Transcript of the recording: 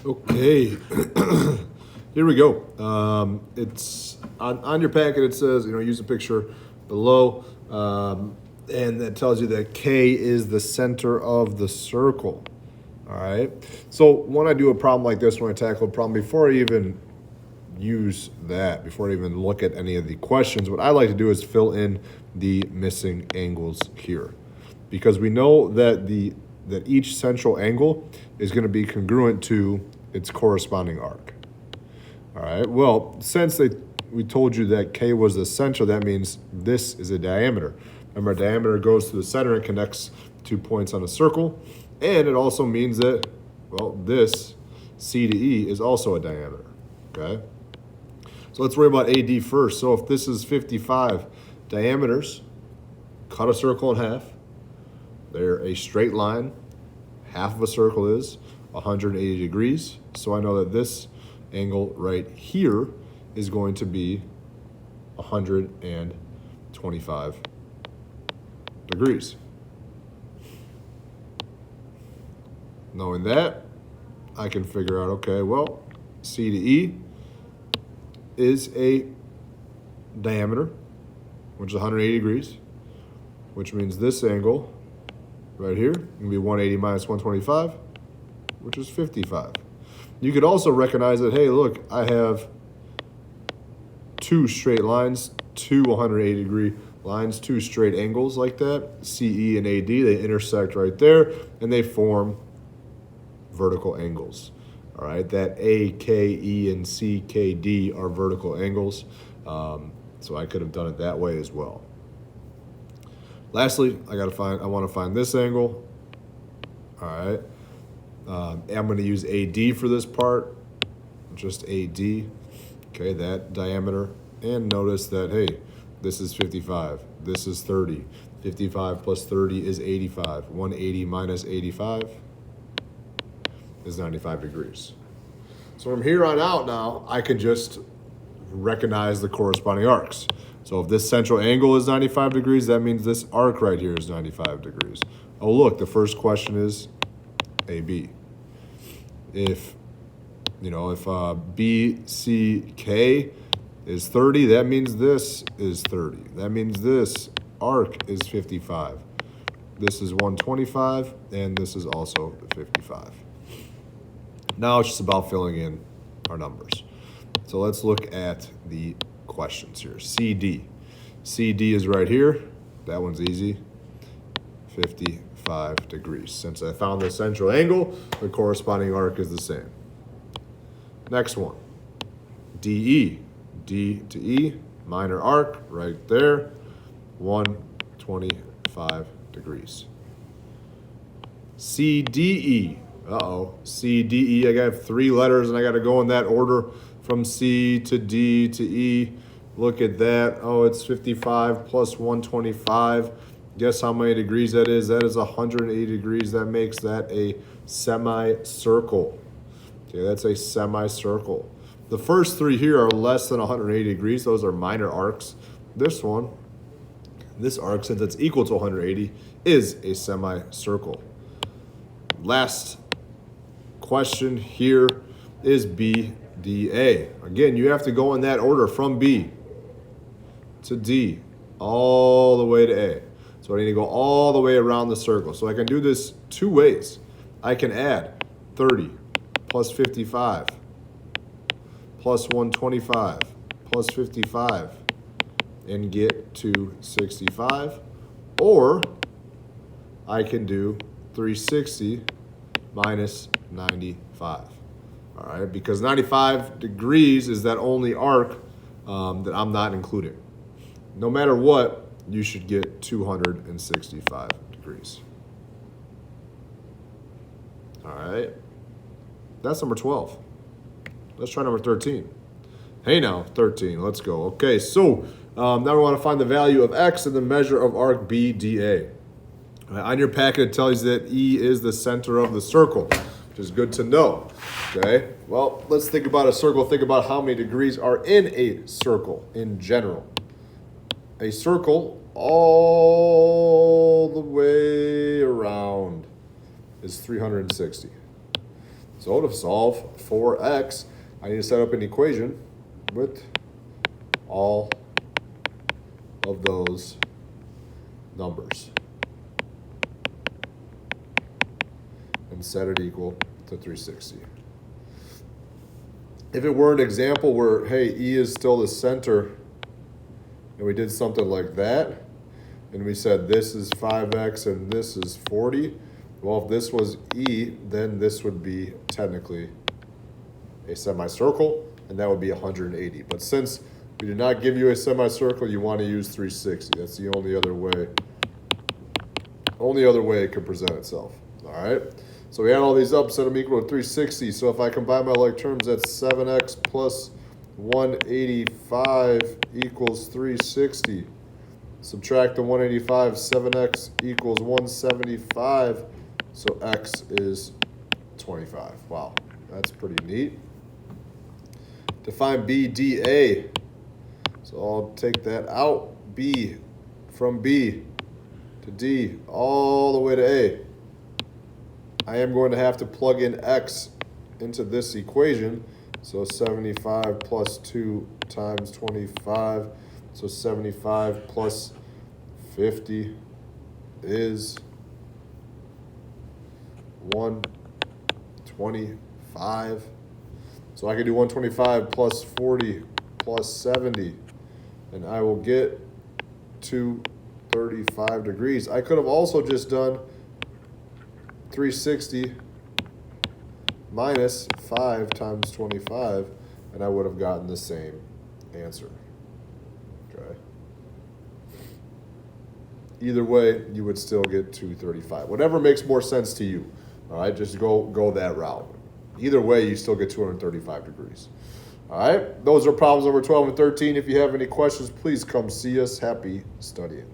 Okay, here we go. It's on your packet. It says, use a picture below, and that tells you that K is the center of the circle. All right. So when I do a problem like this, when I tackle a problem, before I even use that, before I even look at any of the questions, what I like to do is fill in the missing angles here, because we know that that each central angle is going to be congruent to its corresponding arc. All right, well, since we told you that K was the center, that means this is a diameter. Remember, a diameter goes to the center and connects 2 points on a circle, and it also means that, well, this C to E is also a diameter, okay? So let's worry about AD first. So if this is 55 diameters, cut a circle in half. They're a straight line. Half of a circle is 180 degrees. So I know that this angle right here is going to be 125 degrees. Knowing that, I can figure out, okay, well, C to E is a diameter, which is 180 degrees, which means this angle right here can be 180 minus 125, which is 55. You could also recognize that, hey, look, I have two straight lines, two 180 degree lines, two straight angles like that, CE and AD, they intersect right there, and they form vertical angles. All right, that AKE and CKD are vertical angles, so I could have done it that way as well. Lastly, I want to find this angle. All right, I'm going to use AD for this part, just AD. Okay, that diameter, and notice that, hey, this is 55, this is 30. 55 plus 30 is 85. 180 minus 85 is 95 degrees. So from here on out now, I can just recognize the corresponding arcs. So if this central angle is 95 degrees, that means this arc right here is 95 degrees. Oh, look, the first question is AB. If BCK is 30, that means this is 30. That means this arc is 55. This is 125, and this is also 55. Now it's just about filling in our numbers. So let's look at the questions here. CD. CD is right here. That one's easy. 55 degrees. Since I found the central angle, the corresponding arc is the same. Next one. DE. D to E, minor arc right there. 125 degrees. CDE. CDE, I got 3 letters and I got to go in that order from C to D to E. Look at that. Oh, it's 55 plus 125. Guess how many degrees that is? That is 180 degrees. That makes that a semicircle. Okay, that's a semicircle. The first 3 here are less than 180 degrees. Those are minor arcs. This one, this arc, since it's equal to 180, is a semicircle. Last question here is BDA. Again, you have to go in that order from B to D all the way to A. So I need to go all the way around the circle. So I can do this 2 ways. I can add 30 plus 55 plus 125 plus 55 and get to 65. Or I can do 360 minus 95. All right, because 95 degrees is that only arc that I'm not including. No matter what, you should get 265 degrees. All right, that's number 12. Let's try number 13. Hey now, 13, let's go. Okay, so now we want to find the value of X and the measure of arc BDA. On your packet, it tells you that E is the center of the circle, which is good to know. Okay, well, let's think about a circle. Think about how many degrees are in a circle in general. A circle all the way around is 360. So to solve for x, I need to set up an equation with all of those numbers and set it equal to 360. If it were an example where, hey, E is still the center, and we did something like that, and we said this is 5x and this is 40, well, if this was E, then this would be technically a semicircle, and that would be 180. But since we did not give you a semicircle, you want to use 360. That's the only other way it could present itself. All right? So we add all these up, set them equal to 360. So if I combine my like terms, that's 7x plus 185 equals 360. Subtract the 185, 7x equals 175. So x is 25. Wow, that's pretty neat. Define B, D, A. So I'll take that out. B, from B to D, all the way to A. I am going to have to plug in x into this equation. So 75 plus 2 times 25. So 75 plus 50 is 125. So I can do 125 plus 40 plus 70, and I will get to 35 degrees. I could have also just done 360 minus 5 times 25, and I would have gotten the same answer. Okay. Either way, you would still get 235. Whatever makes more sense to you. All right, just go that route. Either way, you still get 235 degrees. All right, those are problems number 12 and 13. If you have any questions, please come see us. Happy studying.